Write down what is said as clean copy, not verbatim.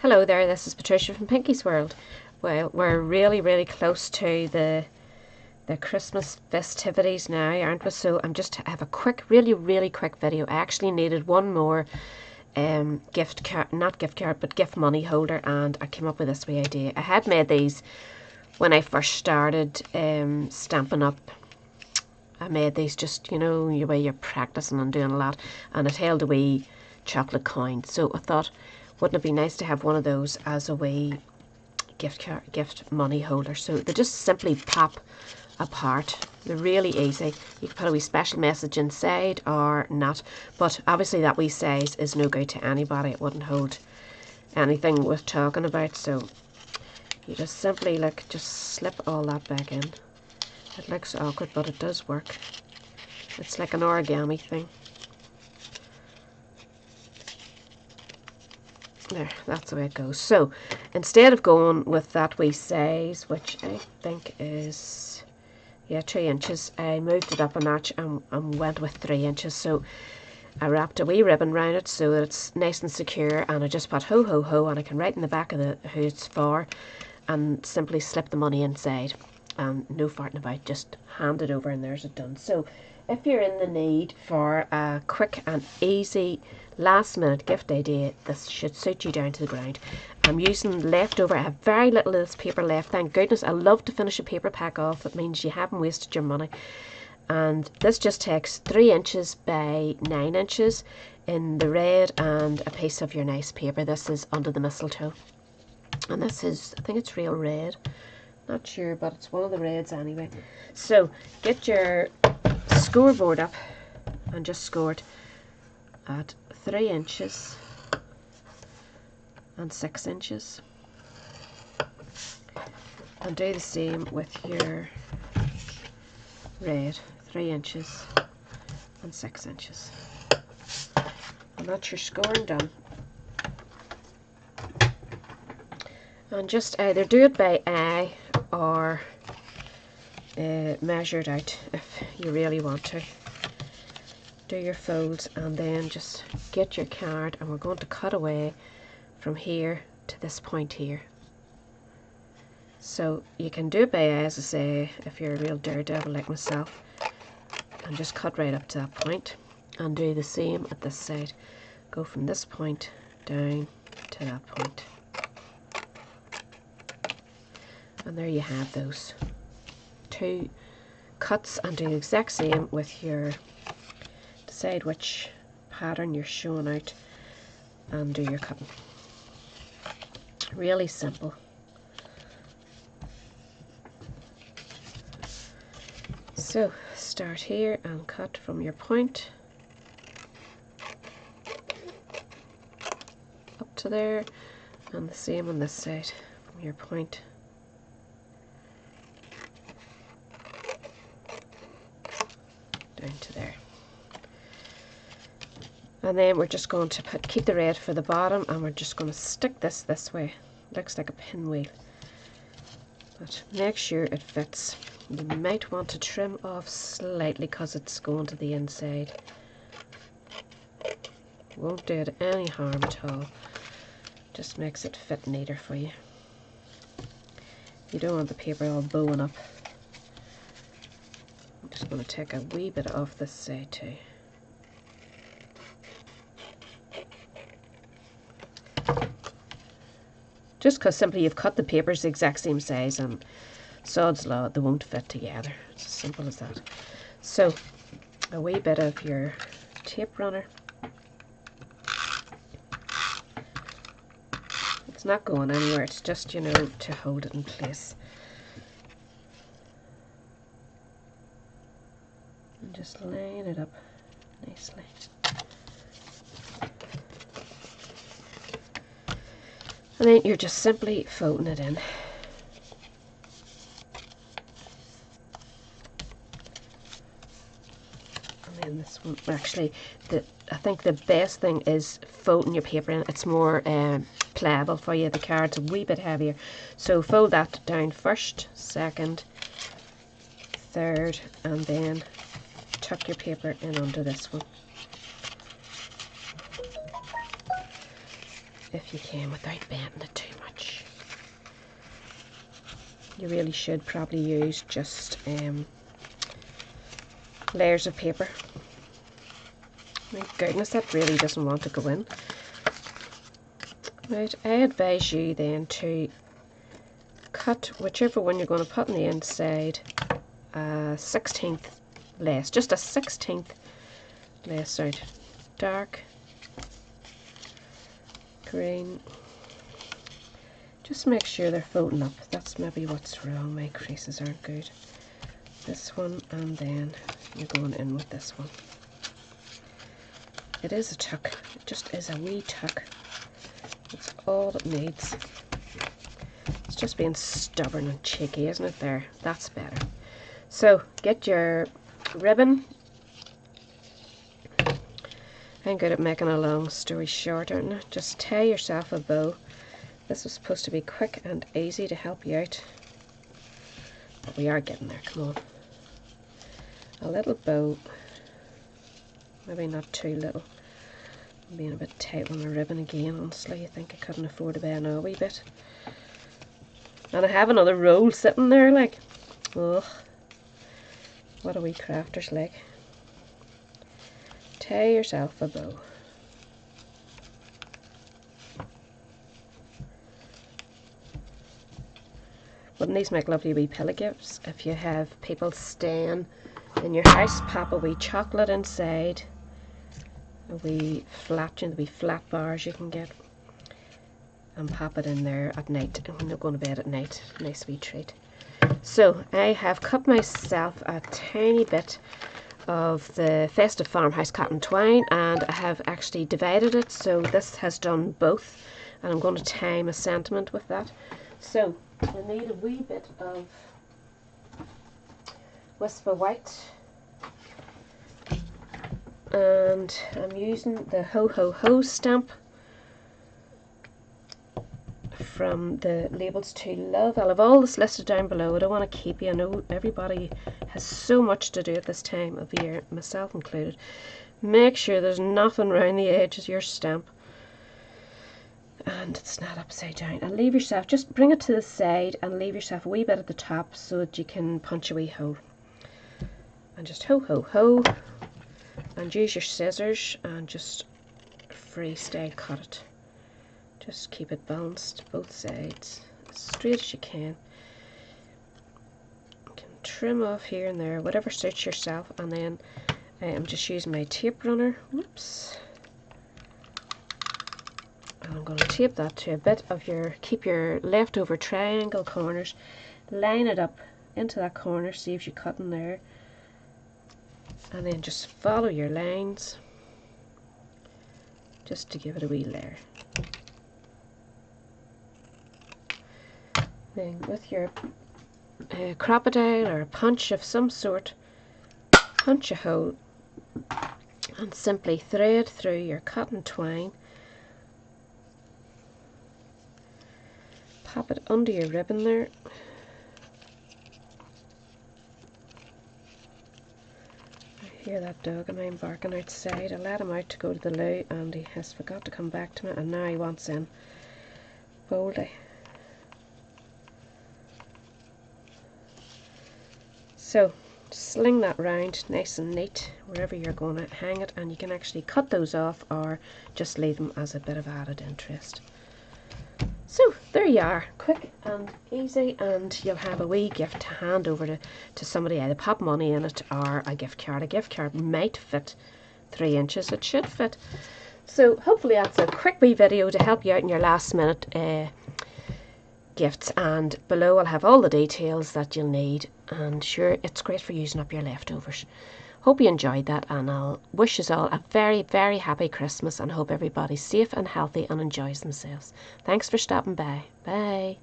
Hello there, this is Patricia from Pinky's World. Well, we're really close to the Christmas festivities now, aren't we? So I'm just have a quick, really quick video. I actually needed one more gift card, not gift card, but gift money holder, and I came up with this wee idea. I had made these when I first started Stampin' Up. I made these just, you know, the way you're practicing and doing a lot, and it held a wee chocolate coin. So I thought, wouldn't it be nice to have one of those as a wee gift money holder? So they just simply pop apart. They're really easy. You can put a wee special message inside or not, but obviously that wee size is no good to anybody. It wouldn't hold anything worth talking about. So you just simply just slip all that back in. It looks awkward, but it does work. It's like an origami thing. There, that's the way it goes. So instead of going with that wee size, which I think is 2 inches, I moved it up a notch and went with 3 inches. So I wrapped a wee ribbon around it so that it's nice and secure, and I just put ho ho ho, and I can write in the back of who it's for and simply slip the money inside. No farting about, just hand it over and there's it done. So if you're in the need for a quick and easy last minute gift idea, this should suit you down to the ground. I'm using leftover. I have very little of this paper left, thank goodness. I love to finish a paper pack off. It means you haven't wasted your money. And this just takes 3 inches by 9 inches in the red and a piece of your nice paper. This is Under the Mistletoe, and this is, I think it's real red, not sure, but it's one of the reds anyway. So get your scoreboard up and just score it at 3 inches and 6 inches, and do the same with your red, 3 inches and 6 inches, and that's your scoring done. And just either do it by eye or measure it out if you really want to. Do your folds and then just get your card, and we're going to cut away from here to this point here. So you can do it by eye, as I say, if you're a real daredevil like myself, and just cut right up to that point, and do the same at this side. Go from this point down to that point. And there you have those 2 cuts, and do the exact same with your, decide which pattern you're showing out and do your cutting. Really simple. So start here and cut from your point up to there, and the same on this side from your point down to there. And then we're just going to keep the red for the bottom, and we're just going to stick this way. Looks like a pinwheel, but make sure it fits. You might want to trim off slightly because it's going to the inside. Won't do it any harm at all, just makes it fit neater for you. You don't want the paper all bowing up. I'm just going to take a wee bit off this side too. Just because simply you've cut the papers the exact same size, and sod's law, they won't fit together. It's as simple as that. So a wee bit of your tape runner. It's not going anywhere, it's just, you know, to hold it in place. And just line it up nicely. And then you're just simply folding it in. And then this one, actually, I think the best thing is folding your paper in. It's more pliable for you. The card's a wee bit heavier. So fold that down first, second, third, and then tuck your paper in under this one. if you can without bending it too much. You really should probably use just layers of paper. My goodness, that really doesn't want to go in. Right, I advise you then to cut whichever one you're going to put on the inside a 16th less, just a 16th less out. Dark green. Just make sure they're folding up. That's maybe what's wrong. My creases aren't good. This one, and then you're going in with this one. It is a tuck. It just is a wee tuck. That's all it needs. It's just being stubborn and cheeky, isn't it? There. That's better. So, get your ribbon. I'm good at making a long story short, aren't I? Just tie yourself a bow. This was supposed to be quick and easy to help you out. But we are getting there, come on. A little bow. Maybe not too little. I'm being a bit tight with my ribbon again, honestly. I think I couldn't afford to buy a wee bit. And I have another roll sitting there, like. Ugh. What are we crafters like? Tie yourself a bow. Wouldn't these make lovely wee pillow gifts? If you have people staying in your house, pop a wee chocolate inside, a wee flat, you know, the wee flat bars you can get, and pop it in there at night when you're going to bed at night. Nice wee treat. So I have cut myself a tiny bit of the Festive Farmhouse cotton twine, and I have actually divided it, so this has done both, and I'm going to tie my sentiment with that. So I need a wee bit of Whisper White, and I'm using the Ho Ho Ho stamp from the Labels to Love. I'll have all this listed down below. I don't want to keep you. I know everybody has so much to do at this time of year, myself included. Make sure there's nothing around the edges of your stamp and it's not upside down. And leave yourself, just bring it to the side and leave yourself a wee bit at the top so that you can punch a wee hole. And just ho ho ho, and use your scissors and just freestyle cut it. Just keep it balanced both sides as straight as you can. You can trim off here and there, whatever suits yourself, and then I'm just using my tape runner. Whoops. And I'm going to tape that to a bit of your, keep your leftover triangle corners, line it up into that corner, see if you cut in there, and then just follow your lines just to give it a wee layer. Then with your crocodile or a punch of some sort, punch a hole and simply thread through your cotton twine. Pop it under your ribbon there. I hear that dog of mine barking outside. I let him out to go to the loo and he has forgot to come back to me, and now he wants in. Boldy. So sling that round nice and neat wherever you're going to hang it, and you can actually cut those off or just leave them as a bit of added interest. So there you are, quick and easy, and you'll have a wee gift to hand over to somebody. Either pop money in it or a gift card. A gift card might fit 3 inches, it should fit. So hopefully that's a quick wee video to help you out in your last minute gifts, and below I'll have all the details that you'll need, and sure, it's great for using up your leftovers. Hope you enjoyed that, and I'll wish us all a very, very happy Christmas, and hope everybody's safe and healthy and enjoys themselves. Thanks for stopping by. Bye.